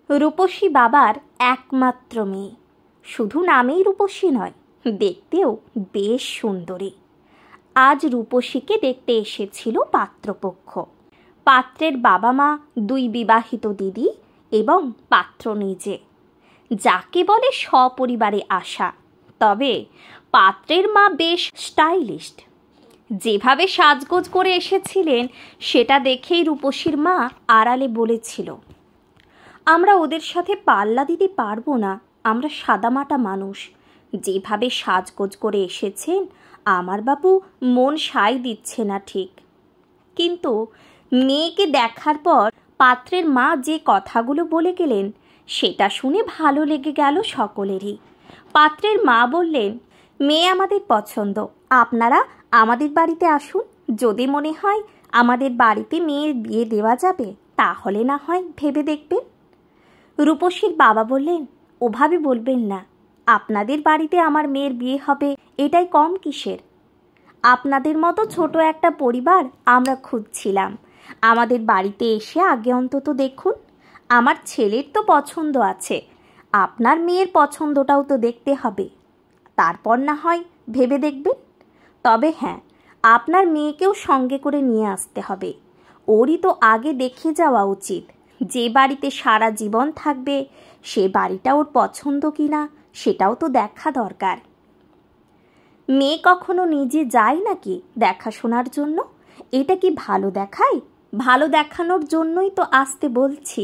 রূপসী বাবার একমাত্র মেয়ে। শুধু নামেই রূপসী নয়, দেখতেও বেশ সুন্দরী। আজ রূপসীকে দেখতে এসেছিল পাত্রপক্ষ। পাত্রের বাবা মা, দুই বিবাহিত দিদি এবং পাত্র নিজে, যাকে বলে সপরিবারে আসা। তবে পাত্রের মা বেশ স্টাইলিস্ট। যেভাবে সাজগোজ করে এসেছিলেন সেটা দেখেই রূপসীর মা আড়ালে বলেছিল, আমরা ওদের সাথে পাল্লা দিতে পারবো না, আমরা সাদামাটা মানুষ। যেভাবে সাজগোজ করে এসেছেন আমার বাবু মন সায় দিচ্ছে না ঠিক। কিন্তু মেয়েকে দেখার পর পাত্রের মা যে কথাগুলো বলে গেলেন সেটা শুনে ভালো লেগে গেল সকলেরই। পাত্রের মা বললেন, মেয়ে আমাদের পছন্দ, আপনারা আমাদের বাড়িতে আসুন। যদি মনে হয় আমাদের বাড়িতে মেয়ের বিয়ে দেওয়া যাবে তাহলে না হয় ভেবে দেখবেন। রূপসীর বাবা বললেন, ওভাবে বলবেন না, আপনাদের বাড়িতে আমার মেয়ের বিয়ে হবে এটাই কম কিসের? আপনাদের মতো ছোট একটা পরিবার আমরা খুঁজছিলাম। আমাদের বাড়িতে এসে আগে অন্তত দেখুন। আমার ছেলের তো পছন্দ আছে, আপনার মেয়ের পছন্দটাও তো দেখতে হবে, তারপর না হয় ভেবে দেখবেন। তবে হ্যাঁ, আপনার মেয়েকেও সঙ্গে করে নিয়ে আসতে হবে। ওরই তো আগে দেখে যাওয়া উচিত যে বাড়িতে সারা জীবন থাকবে সে বাড়িটা ওর পছন্দ কিনা সেটাও তো দেখা দরকার। মেয়ে কখনো নিজে যায় নাকি দেখাশোনার জন্য? এটা কি ভালো দেখায়? ভালো দেখানোর জন্যই তো আসতে বলছি।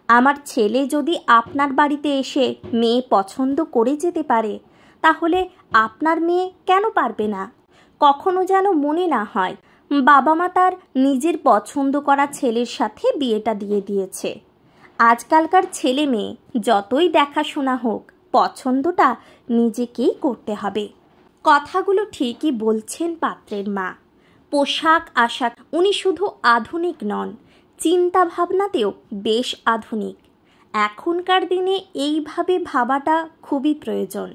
আমার ছেলে যদি আপনার বাড়িতে এসে মেয়ে পছন্দ করে যেতে পারে তাহলে আপনার মেয়ে কেন পারবে না? কখনো যেন মনে না হয় বাবা মা তার নিজের পছন্দ করা ছেলের সাথে বিয়েটা দিয়ে দিয়েছে। আজকালকার ছেলে মেয়ে যতই দেখাশোনা হোক, পছন্দটা নিজেকেই করতে হবে। কথাগুলো ঠিকই বলছেন পাত্রের মা। পোশাক আশাক উনি শুধু আধুনিক নন, চিন্তা ভাবনাতেও বেশ আধুনিক। এখনকার দিনে এইভাবে ভাবাটা খুবই প্রয়োজন।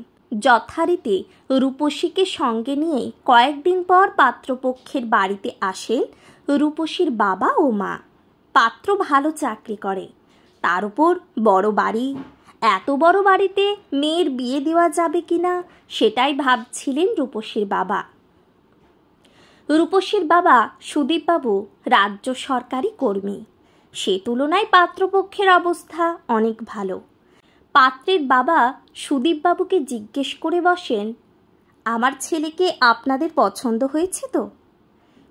যথারীতি রূপসীকে সঙ্গে নিয়ে কয়েকদিন পর পাত্রপক্ষের বাড়িতে আসেন রূপসীর বাবা ও মা। পাত্র ভালো চাকরি করে, তার উপর বড় বাড়ি। এত বড় বাড়িতে মেয়ের বিয়ে দেওয়া যাবে কিনা সেটাই ভাবছিলেন রূপসীর বাবা। রূপসীর বাবা সুদীপবাবু রাজ্য সরকারি কর্মী, সে তুলনায় পাত্রপক্ষের অবস্থা অনেক ভালো। পাত্রের বাবা সুদীপবাবুকে জিজ্ঞেস করে বসেন, আমার ছেলেকে আপনাদের পছন্দ হয়েছে তো?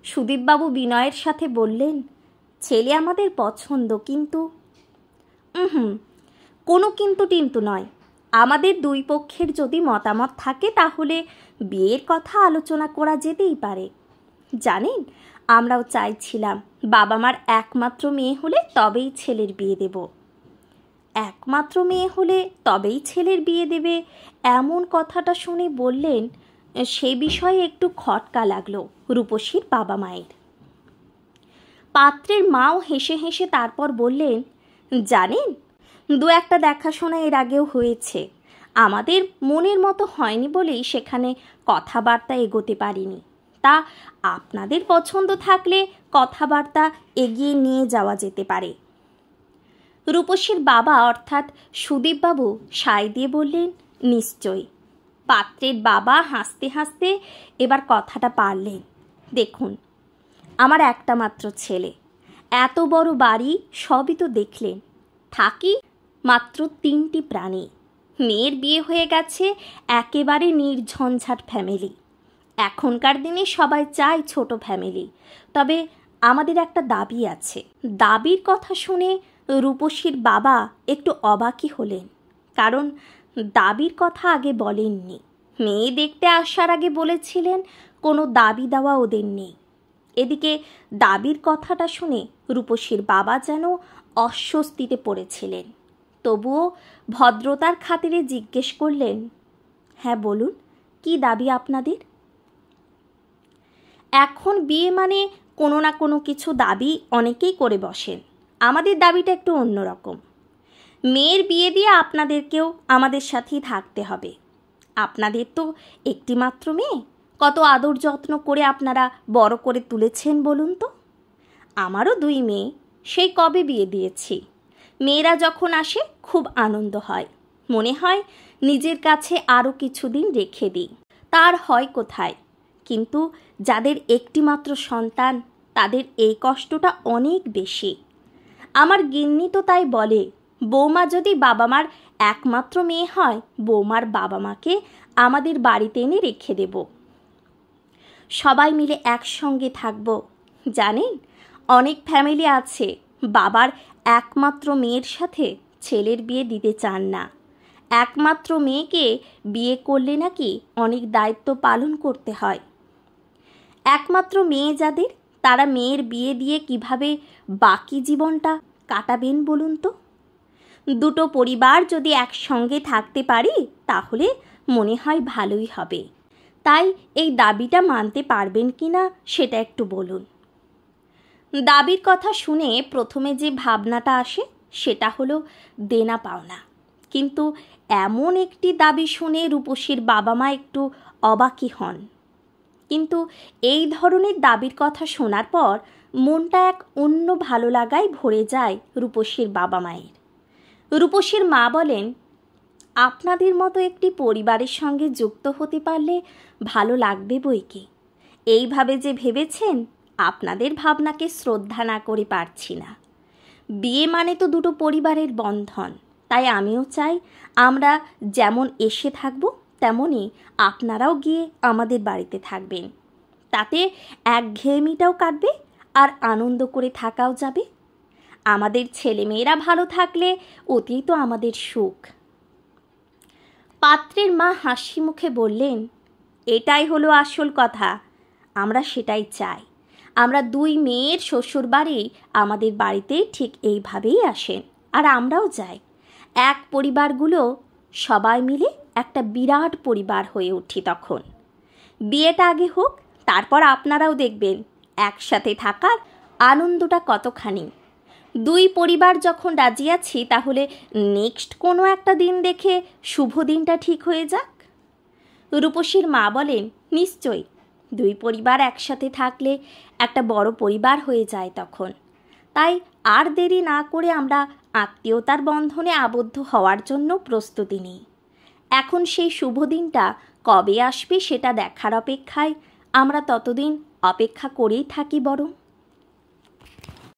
সুদীপবাবু বিনয়ের সাথে বললেন, ছেলে আমাদের পছন্দ, কিন্তু কোনো কিন্তু টিন্তু নয়। আমাদের দুই পক্ষের যদি মতামত থাকে তাহলে বিয়ের কথা আলোচনা করা যেতেই পারে। জানেন, আমরাও চাইছিলাম বাবা মার একমাত্র মেয়ে হলে তবেই ছেলের বিয়ে দেব। একমাত্র মেয়ে হলে তবেই ছেলের বিয়ে দেবে, এমন কথাটা শুনে বললেন, সে বিষয়ে একটু খটকা লাগলো রূপসীর বাবা মায়ের। পাত্রের মাও হেসে হেসে তারপর বললেন, জানেন, দু একটা দেখাশোনা এর আগেও হয়েছে, আমাদের মনের মতো হয়নি বলেই সেখানে কথাবার্তা এগোতে পারিনি। তা আপনাদের পছন্দ থাকলে কথাবার্তা এগিয়ে নিয়ে যাওয়া যেতে পারে। রূপসীর বাবা অর্থাৎ সুদীপবাবু সায় দিয়ে বললেন, নিশ্চয়ই। পাত্রের বাবা হাসতে হাসতে এবার কথাটা পারলেন, দেখুন, আমার একটা মাত্র ছেলে, এত বড় বাড়ি সবই তো দেখলেন, থাকি মাত্র 3টি প্রাণী। মেয়ের বিয়ে হয়ে গেছে একেবারে নির্ঝঞ্ঝাট ফ্যামিলি। এখনকার দিনে সবাই চায় ছোট ফ্যামিলি, তবে আমাদের একটা দাবি আছে। দাবির কথা শুনে রূপসীর বাবা একটু অবাকই হলেন, কারণ দাবির কথা আগে বলেননি। মেয়ে দেখতে আসার আগে বলেছিলেন কোনো দাবি দেওয়া ওদের নেই। এদিকে দাবির কথাটা শুনে রূপসীর বাবা যেন অস্বস্তিতে পড়েছিলেন। তবুও ভদ্রতার খাতিরে জিজ্ঞেস করলেন, হ্যাঁ বলুন, কি দাবি আপনাদের? এখন বিয়ে মানে কোনো না কোনো কিছু দাবি অনেকেই করে বসেন। আমাদের দাবিটা একটু অন্যরকম। মেয়ের বিয়ে দিয়ে আপনাদেরকেও আমাদের সাথেই থাকতে হবে। আপনাদের তো একটি মাত্র মেয়ে, কত আদর যত্ন করে আপনারা বড় করে তুলেছেন বলুন তো। আমারও 2 মেয়ে, সেই কবে বিয়ে দিয়েছি। মেয়েরা যখন আসে খুব আনন্দ হয়, মনে হয় নিজের কাছে আরও কিছুদিন রেখে দিই। তার হয় কোথায়? কিন্তু যাদের একটিমাত্র সন্তান তাদের এই কষ্টটা অনেক বেশি। আমার গিন্নি তো তাই বলে, বৌমা যদি বাবা মার একমাত্র মেয়ে হয়, বৌমার বাবা মাকে আমাদের বাড়িতে এনে রেখে দেব, সবাই মিলে একসঙ্গে থাকব। জানেন, অনেক ফ্যামিলি আছে বাবার একমাত্র মেয়ের সাথে ছেলের বিয়ে দিতে চান না। একমাত্র মেয়েকে বিয়ে করলে নাকি অনেক দায়িত্ব পালন করতে হয়। একমাত্র মেয়ে যাদের, তারা মেয়ের বিয়ে দিয়ে কিভাবে বাকি জীবনটা কাটাবেন বলুন তো? দুটো পরিবার যদি একসঙ্গে থাকতে পারি তাহলে মনে হয় ভালোই হবে। তাই এই দাবিটা মানতে পারবেন কি না সেটা একটু বলুন। দাবির কথা শুনে প্রথমে যে ভাবনাটা আসে সেটা হলো দেনা পাওনা। কিন্তু এমন একটি দাবি শুনে রূপসীর বাবা মা একটু অবাকই হন। কিন্তু এই ধরনের দাবির কথা শোনার পর মনটা এক অন্য ভালো লাগায় ভরে যায় রূপসীর বাবা মায়ের। রূপসীর মা বলেন, আপনাদের মতো একটি পরিবারের সঙ্গে যুক্ত হতে পারলে ভালো লাগবে বইকি। এইভাবে যে ভেবেছেন, আপনাদের ভাবনাকে শ্রদ্ধা না করে পারছি না। বিয়ে মানে তো দুটো পরিবারের বন্ধন, তাই আমিও চাই আমরা যেমন এসে থাকব তেমনই আপনারাও গিয়ে আমাদের বাড়িতে থাকবেন। তাতে একঘেয়েমিটাও কাটবে আর আনন্দ করে থাকাও যাবে। আমাদের ছেলেমেয়েরা ভালো থাকলে অতি তো আমাদের সুখ। পাত্রের মা হাসি মুখে বললেন, এটাই হলো আসল কথা, আমরা সেটাই চাই। আমরা দুই মেয়ের শ্বশুরবাড়ি আমাদের বাড়িতে ঠিক এইভাবেই আসেন, আর আমরাও যাই। এক পরিবারগুলো সবাই মিলে একটা বিরাট পরিবার হয়ে উঠি। তখন বিয়েটা আগে হোক, তারপর আপনারাও দেখবেন একসাথে থাকার আনন্দটা কতখানি। দুই পরিবার যখন রাজি আছি, তাহলে নেক্সট কোনো একটা দিন দেখে শুভ দিনটা ঠিক হয়ে যাক। রূপসীর মা বলেন, নিশ্চয়ই, দুই পরিবার একসাথে থাকলে একটা বড় পরিবার হয়ে যায় তখন। তাই আর দেরি না করে আমরা আত্মীয়তার বন্ধনে আবদ্ধ হওয়ার জন্য প্রস্তুতি নিই। এখন সেই শুভ দিনটা কবে আসবে সেটা দেখার অপেক্ষায় আমরা ততদিন অপেক্ষা করেই থাকি বরং।